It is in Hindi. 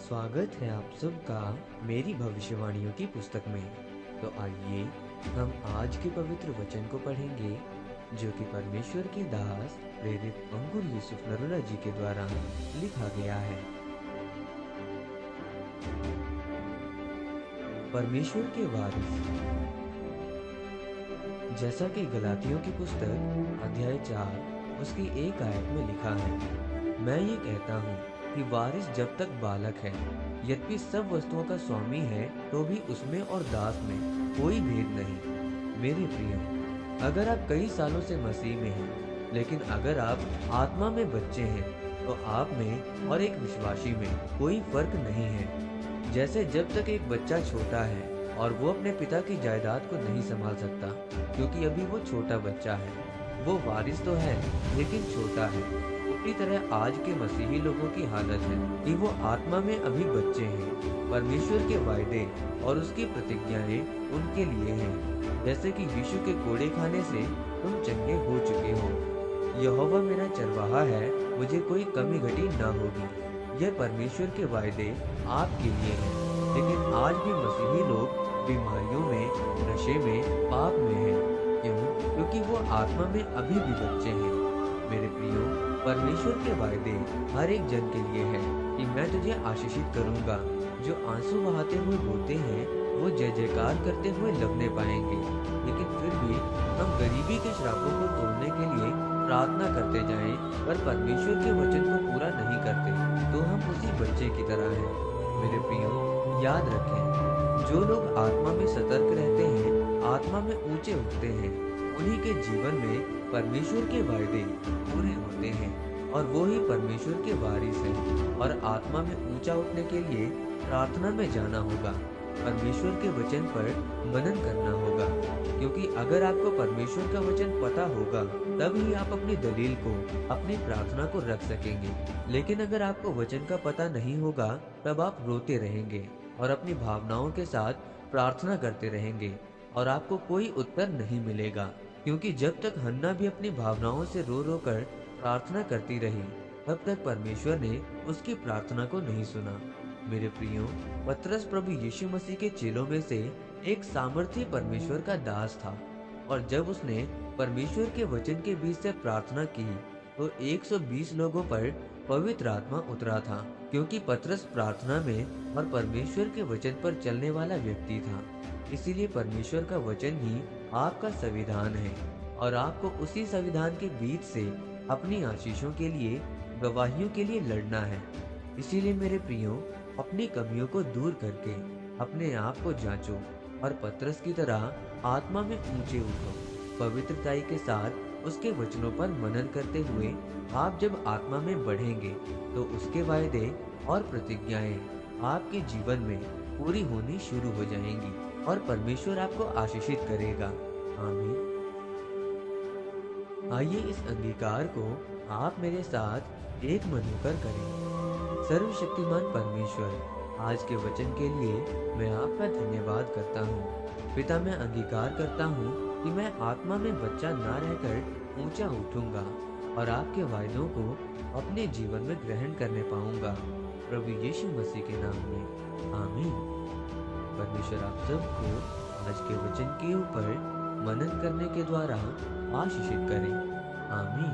स्वागत है आप सबका मेरी भविष्यवाणियों की पुस्तक में। तो आइए हम आज के पवित्र वचन को पढ़ेंगे जो कि परमेश्वर के दास प्रेरित अंकुर यूसुफ नरूला जी के द्वारा लिखा गया है। परमेश्वर के वारिस। जैसा कि गलातियों की पुस्तक अध्याय 4 उसकी 1 आयत में लिखा है, मैं ये कहता हूँ कि वारिस जब तक बालक है, यद्यपि सब वस्तुओं का स्वामी है, तो भी उसमें और दास में कोई भेद नहीं। मेरे प्रिय, अगर आप कई सालों से मसीह में हैं, लेकिन अगर आप आत्मा में बच्चे हैं, तो आप में और एक विश्वासी में कोई फर्क नहीं है। जैसे जब तक एक बच्चा छोटा है और वो अपने पिता की जायदाद को नहीं संभाल सकता, क्योंकि अभी वो छोटा बच्चा है, वो वारिस तो है लेकिन छोटा है, उसी तरह आज के मसीही लोगों की हालत है कि वो आत्मा में अभी बच्चे हैं। परमेश्वर के वायदे और उसकी प्रतिज्ञाएं उनके लिए हैं। जैसे कि यीशु के कोड़े खाने से तुम चंगे हो चुके हो। यहोवा मेरा चरवाहा है, मुझे कोई कमी घटी ना होगी। यह परमेश्वर के वायदे आपके लिए हैं। लेकिन आज भी मसीही लोग बीमारियों में, नशे में, पाप में हैं। क्यों? क्योंकि वो आत्मा में अभी भी बच्चे हैं। मेरे प्रियो, परमेश्वर के वायदे हर एक जन के लिए है कि मैं तुझे आशीषित करूंगा। जो आंसू बहाते हुए बोलते हैं, वो जय जयकार करते हुए लवने पाएंगे। लेकिन फिर भी हम गरीबी के श्रापों को तोड़ने के लिए प्रार्थना करते जाएं, पर परमेश्वर के वचन को पूरा नहीं करते, तो हम उसी बच्चे की तरह हैं। मेरे प्रियो, याद रखें, जो लोग आत्मा में सतर्क रहते हैं, आत्मा में ऊंचे उठते हैं, उन्हीं के जीवन में परमेश्वर के वायदे पूरे होते हैं और वो ही परमेश्वर के वारिस हैं। और आत्मा में ऊंचा उठने के लिए प्रार्थना में जाना होगा, परमेश्वर के वचन पर मनन करना होगा, क्योंकि अगर आपको परमेश्वर का वचन पता होगा, तब ही आप अपनी दलील को, अपनी प्रार्थना को रख सकेंगे। लेकिन अगर आपको वचन का पता नहीं होगा, तब आप रोते रहेंगे और अपनी भावनाओं के साथ प्रार्थना करते रहेंगे और आपको कोई उत्तर नहीं मिलेगा। क्योंकि जब तक हन्ना भी अपनी भावनाओं से रो रो कर प्रार्थना करती रही, तब तक परमेश्वर ने उसकी प्रार्थना को नहीं सुना। मेरे प्रियो, पतरस प्रभु यीशु मसीह के चेलों में से एक सामर्थी परमेश्वर का दास था, और जब उसने परमेश्वर के वचन के बीच से प्रार्थना की, तो 120 लोगों पर पवित्र आत्मा उतरा था, क्योंकि पतरस प्रार्थना में और परमेश्वर के वचन पर चलने वाला व्यक्ति था। इसीलिए परमेश्वर का वचन ही आपका संविधान है और आपको उसी संविधान के बीच से अपनी आशीषों के लिए, गवाहियों के लिए लड़ना है। इसीलिए मेरे प्रियो, अपनी कमियों को दूर करके अपने आप को जांचो और पतरस की तरह आत्मा में ऊंचे उठो। पवित्रताई के साथ उसके वचनों पर मनन करते हुए आप जब आत्मा में बढ़ेंगे, तो उसके वायदे और प्रतिज्ञाएं आपके जीवन में पूरी होनी शुरू हो जाएंगी और परमेश्वर आपको आशीषित करेगा। आमीन। आइए इस अंगीकार को आप मेरे साथ एक मन होकर करें। सर्वशक्तिमान परमेश्वर, आज के वचन के लिए मैं आपका धन्यवाद करता हूँ। पिता, मैं अंगीकार करता हूँ कि मैं आत्मा में बच्चा ना रहकर ऊंचा उठूंगा और आपके वायदों को अपने जीवन में ग्रहण करने पाऊंगा। प्रभु यीशु मसीह के नाम में आमीन। परमेश्वर आप सबको आज के वचन के ऊपर मनन करने के द्वारा आशीषित करें। आमीन।